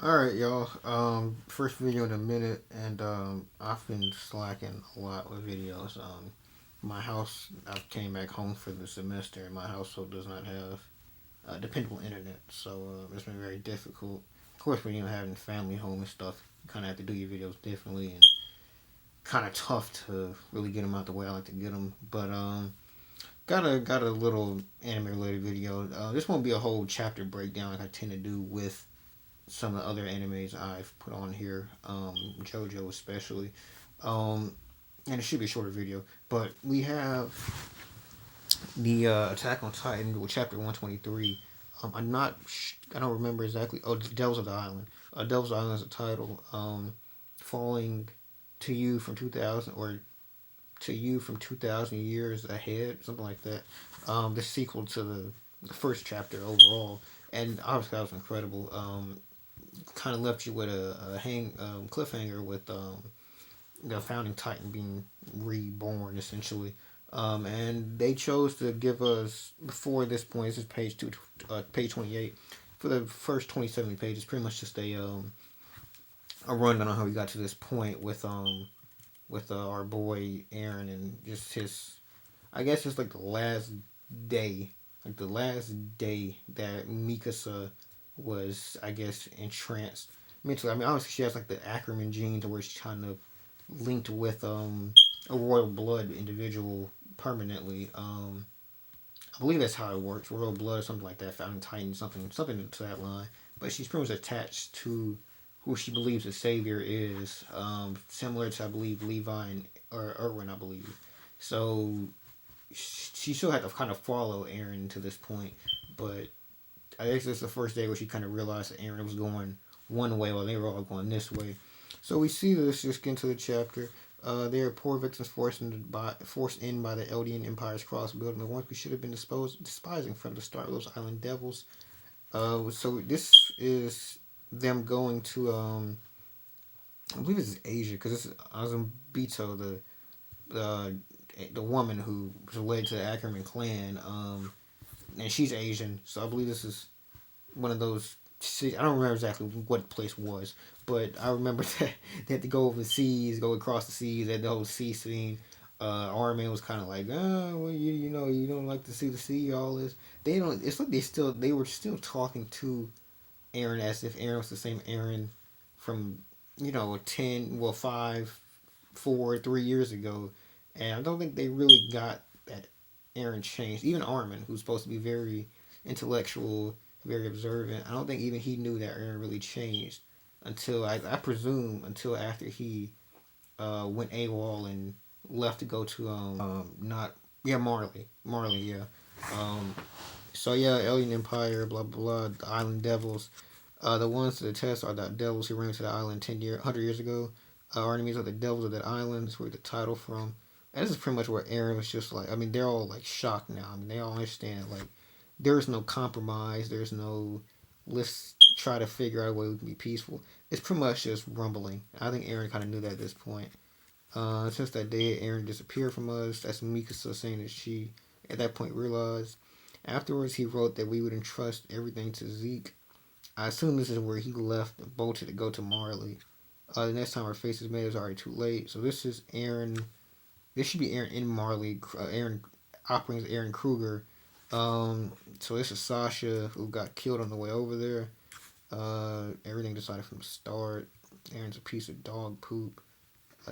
Alright, y'all. First video in a minute, and I've been slacking a lot with videos. My house, I came back home for the semester, and my household does not have dependable internet, so it's been very difficult. Of course, when you're having family home and stuff, you kind of have to do your videos differently, and kind of tough to really get them out the way I like to get them. But got a little anime related video. This won't be a whole chapter breakdown like I tend to do with some of the other animes I've put on here, JoJo especially. Um, and it should be a shorter video, but we have the Attack on Titan, chapter 123. I don't remember exactly. Oh, Devils of the Island. Devils of the Island is the title. Falling to you from 2000 or to you from 2000 years ahead, something like that. The sequel to the first chapter overall, and obviously that was incredible. Kind of left you with a cliffhanger with the founding Titan being reborn essentially. And they chose to give us before this point. This is page 28. For the first 27 pages, pretty much just a rundown on how we got to this point with our boy Aaron and just his. I guess it's like the last day that Mikasa was, I guess, entranced mentally. I mean, obviously she has like the Ackerman gene to where she's kind of linked with a royal blood individual permanently. I believe that's how it works. Royal blood or something like that. Founding Titan, something to that line. But she's pretty much attached to who she believes the savior is. Similar to I believe Levi or Erwin, I believe. So she still had to kind of follow Aaron to this point, but I guess it's the first day where she kind of realized that Aaron was going one way while they were all going this way. So we see this just get into the chapter. They are poor victims forced in by the Eldian Empire's cross building, the ones we should have been despising from the start, those island devils. So this is them going to, I believe this is Asia, because this is Azumabito, the woman who was related to the Ackerman clan, and she's Asian, so I believe this is one of those. I don't remember exactly what the place was, but I remember that they had to go over the seas, go across the seas, at the whole sea scene. Armin was kind of like, oh, well, you know, you don't like to see the sea, all this. They don't. It's like they were still talking to Aaron as if Aaron was the same Aaron from 5, 4, 3 years ago, and I don't think they really got that Aaron changed. Even Armin, who's supposed to be very intellectual, very observant, I don't think even he knew that Aaron really changed until I presume until after he went AWOL and left to go to not yeah Marley yeah. Um, so yeah, Alien Empire, blah blah blah, the Island Devils. The ones to the test are the devils who ran to the island 100 years ago. Our enemies are the devils of that island. That's where we get the title from. And this is pretty much where Aaron was just like, I mean, they're all like shocked now. I mean, they all understand like there's no compromise. There's no let's try to figure out a way we can be peaceful. It's pretty much just rumbling. I think Aaron kind of knew that at this point. Since that day, Aaron disappeared from us. That's Mikasa saying that she, at that point, realized. Afterwards, he wrote that we would entrust everything to Zeke. I assume this is where he left and bolted to go to Marley. The next time our faces met, it was already too late. So this is Aaron. This should be Aaron in Marley. Aaron operating as Aaron Kruger. So this is Sasha who got killed on the way over there. Everything decided from the start. Aaron's a piece of dog poop.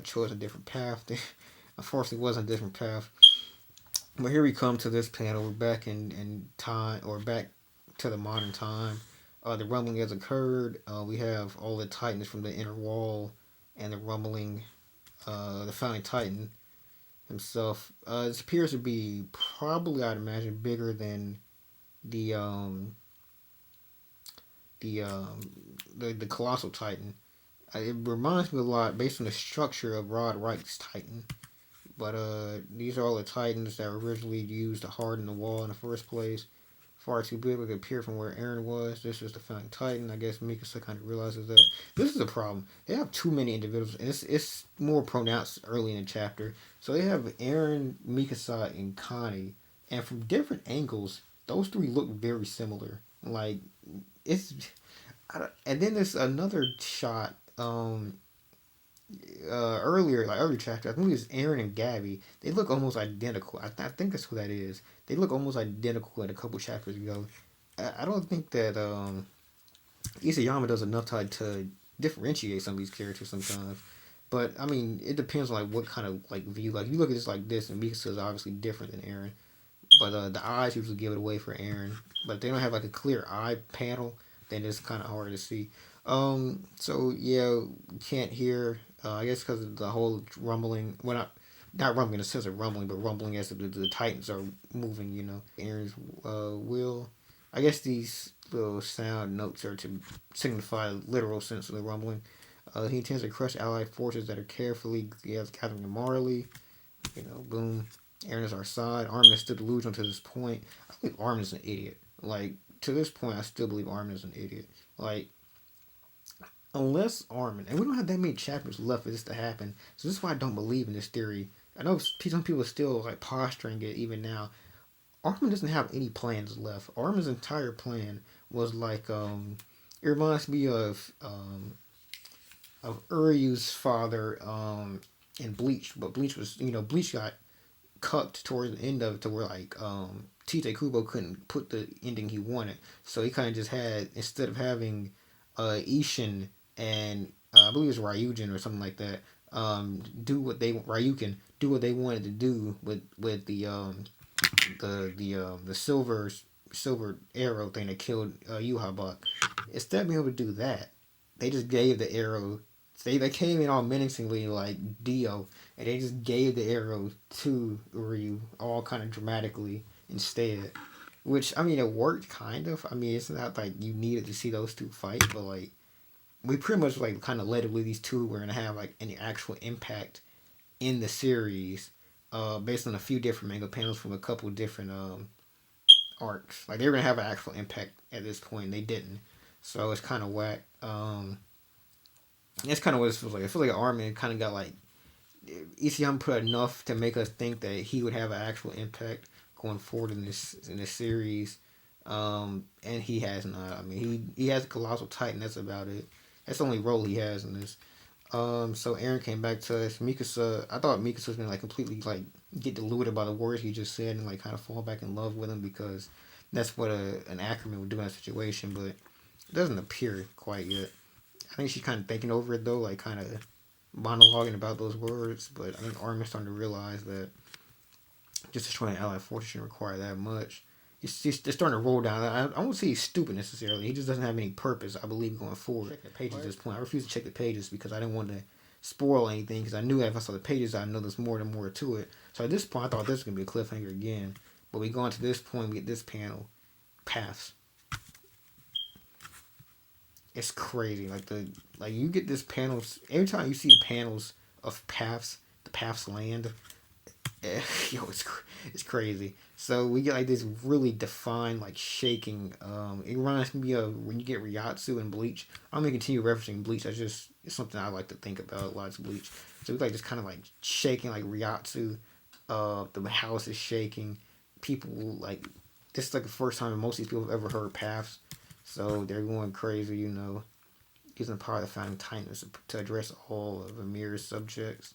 Chose a different path. Unfortunately, wasn't a different path. But here we come to this panel. We're back in time, or back to the modern time. The rumbling has occurred. We have all the titans from the inner wall and the rumbling. The founding titan himself. This appears to be probably, I'd imagine, bigger than the um, the colossal titan. It reminds me a lot, based on the structure of Rod Reich's titan. But these are all the titans that were originally used to harden the wall in the first place. Far too big to appear from where Aaron was. This is the founding titan. I guess Mikasa kind of realizes that this is a problem. They have too many individuals, and it's more pronounced early in the chapter. So they have Aaron, Mikasa, and Connie, and from different angles, those three look very similar. Like it's And then there's another shot. Earlier, like earlier chapter, I think it was Aaron and Gabby. They look almost identical. I think that's who that is. They look almost identical in a couple chapters ago. I don't think that Isayama does enough to differentiate some of these characters sometimes. But I mean, it depends on like what kind of like view. Like you look at this like this, and Mikasa is obviously different than Aaron. But the eyes usually give it away for Aaron. But if they don't have like a clear eye panel, then it's kind of hard to see. So yeah, we can't hear. I guess because of the whole rumbling. Well, not rumbling in the sense of rumbling, but rumbling as the Titans are moving. Aaron's will. I guess these little sound notes are to signify the literal sense of the rumbling. He intends to crush allied forces that are carefully gathering in Marley. Boom. Aaron is our side. Armin is still delusional to this point. I believe Armin is an idiot. Like, to this point, I still believe Armin is an idiot. Like, unless Armin, and we don't have that many chapters left for this to happen, so this is why I don't believe in this theory. I know some people are still, like, posturing it even now. Armin doesn't have any plans left. Armin's entire plan was, like, it reminds me of Uryu's father, in Bleach, but Bleach got cucked towards the end of it to where like TJ Kubo couldn't put the ending he wanted, so he kind of just had, instead of having Ishin and I believe it was Ryujin or something like that, do what they Ryukin do what they wanted to do with the silver arrow thing that killed Yuhabak. Instead of being able to do that, they just gave the arrow. They came in all menacingly like Dio, and they just gave the arrow to Ryu all kind of dramatically instead. Which, I mean, it worked kind of. I mean, it's not like you needed to see those two fight, but like we pretty much like kind of led it with these two were gonna have like any actual impact in the series, based on a few different manga panels from a couple different arcs. Like they were gonna have an actual impact at this point, and they didn't. So it's kind of whack. That's kind of what it feels like. I feel like Armin kind of got like ECM put enough to make us think that he would have an actual impact going forward in this series, and he has not. I mean, he has a colossal titan. That's about it. That's the only role he has in this. So Aaron came back to us. Mikasa, I thought Mikasa was gonna like completely like get deluded by the words he just said and like kind of fall back in love with him because that's what an Ackerman would do in that situation, but it doesn't appear quite yet. I think she's kind of thinking over it though, like kind of monologuing about those words. But I think Armin's starting to realize that just destroying an allied force shouldn't require that much. He's starting to roll down. I won't say he's stupid necessarily. He just doesn't have any purpose, I believe, going forward. Check the pages at this point. I refuse to check the pages because I didn't want to spoil anything because I knew if I saw the pages, I know there's more and more to it. So at this point, I thought this was going to be a cliffhanger again. But we go on to this point, we get this panel, Paths. It's crazy. Like you get this panels every time you see the panels of Paths, the Paths land. Yo, it's crazy. So we get like this really defined like shaking. It reminds me of when you get Ryatsu and Bleach. I'm gonna continue referencing Bleach. It's something I like to think about. Lots of Bleach. So we like just kind of like shaking like Ryatsu. The house is shaking. People like this is like the first time most of these people have ever heard Paths. So they're going crazy, using the power of the founding Titans to address all of Amir's subjects.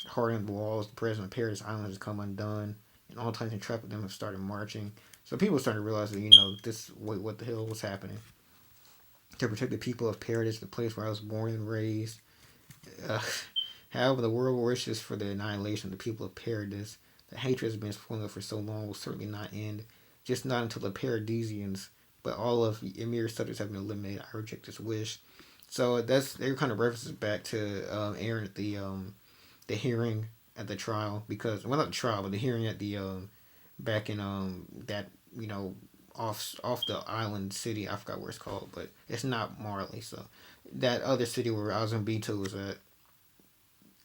Hardened the walls, the president of Paradise Island has come undone, and all Titans trapped with them have started marching. So people are starting to realize that, what the hell was happening. To protect the people of Paradise, the place where I was born and raised. Uh, However, the world wishes for the annihilation of the people of Paradise. The hatred has been sprung up for so long will certainly not end, just not until the Paradisians, but all of Emir's subjects have been eliminated. I reject this wish. So they're kind of references back to Aaron at the hearing at the trial, because well, not the trial, but the hearing at the back in that off the island city. I forgot where it's called, but it's not Marley. So that other city where Azumabito was at.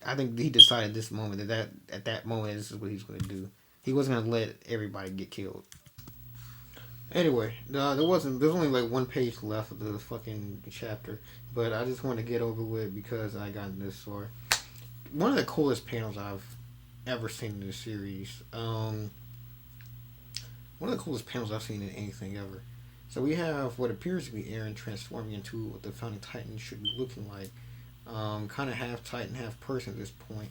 I think he decided this moment that at that moment this is what he's going to do. He wasn't going to let everybody get killed. Anyway, there's only like one page left of the fucking chapter, but I just want to get over with because I got this far. One of the coolest panels I've ever seen in this series. One of the coolest panels I've seen in anything ever. So we have what appears to be Eren transforming into what the Founding Titan should be looking like. Kind of half Titan, half person at this point.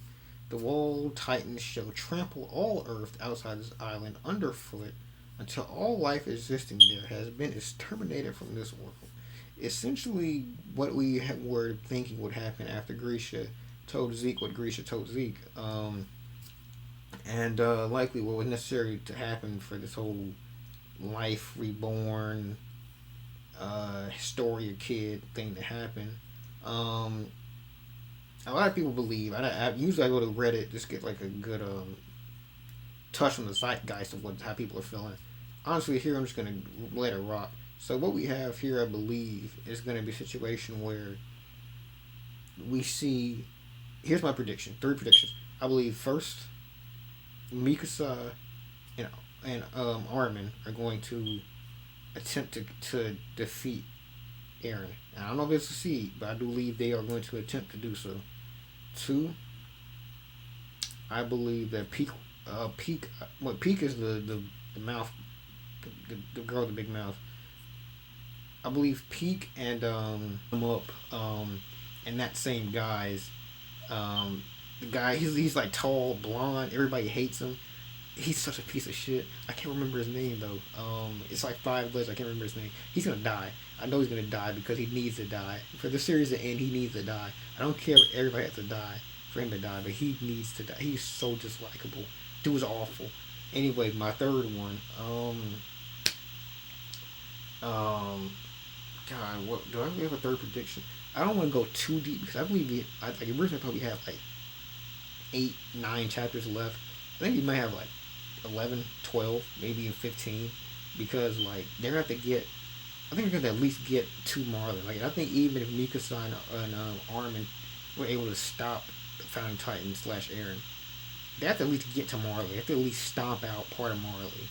The Wall Titans shall trample all Earth outside this island underfoot until all life existing there has been exterminated from this world. Essentially, what we were thinking would happen after Grisha told Zeke what Grisha told Zeke, and likely what was necessary to happen for this whole life reborn Historia kid thing to happen. Um, a lot of people believe. Usually I go to Reddit just get like a good touch on the zeitgeist of how people are feeling. Honestly, here I'm just gonna let it rock. So what we have here, I believe, is going to be a situation where we see. Here's my prediction. 3 predictions. I believe first, Mikasa and Armin are going to attempt to defeat Eren. And I don't know if it's a seed, but I do believe they are going to attempt to do so. 2, I believe that Peak is the mouth, the girl with the big mouth. I believe Peak and come up and that same guy's the guy he's like tall, blonde, everybody hates him. He's such a piece of shit. I can't remember his name though. It's like 5 letters. I can't remember his name. He's gonna die. I know he's gonna die because he needs to die. For the series to end, he needs to die. I don't care if everybody has to die for him to die, but he needs to die. He's so dislikable. Dude's awful. Anyway, my third one. God, what do I really have a third prediction? I don't want to go too deep because I believe originally probably have like 8, 9 chapters left. I think we might have like 11, 12, maybe even 15 because like they're gonna have to get. I think they're gonna at least get to Marlin. Like I think even if Mikasa and Armin were able to stop the Founding Titan / Eren, they have to at least get to Marley. They have to at least stomp out part of Marley.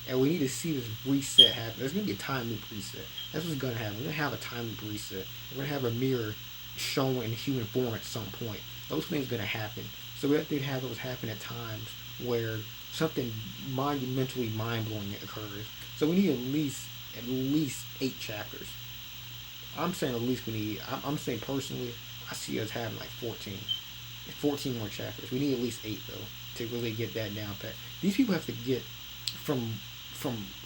And we need to see this reset happen. There's going to be a time loop reset. That's what's going to happen. We're going to have a time loop reset. We're going to have a mirror shown in human form at some point. Those things are going to happen. So we have to have those happen at times where something monumentally mind-blowing occurs. So we need at least 8 chapters. I'm saying at least we need, I'm saying personally, I see us having like 14 more chapters. We need at least 8 though to really get that down pat. These people have to get from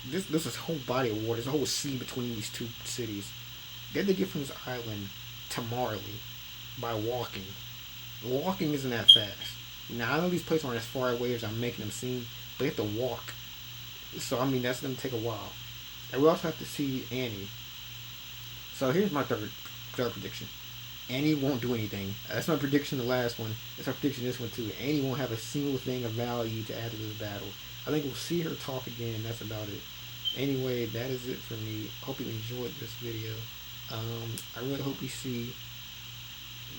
this is a whole body of water. There's a whole sea between these 2 cities. They have to get from this island to Marley by walking. Walking isn't that fast. Now I know these places aren't as far away as I'm making them seem, but they have to walk. So I mean that's gonna take a while. And we also have to see Annie. So here's my third prediction. Annie won't do anything. That's my prediction the last one. That's my prediction this one too. Annie won't have a single thing of value to add to this battle. I think we'll see her talk again. That's about it. Anyway, that is it for me. Hope you enjoyed this video. I really hope we see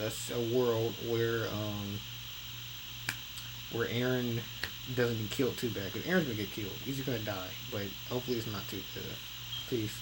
a world where Eren doesn't get killed too bad. Because Eren's gonna get killed. He's just gonna die. But hopefully it's not too bad. Peace.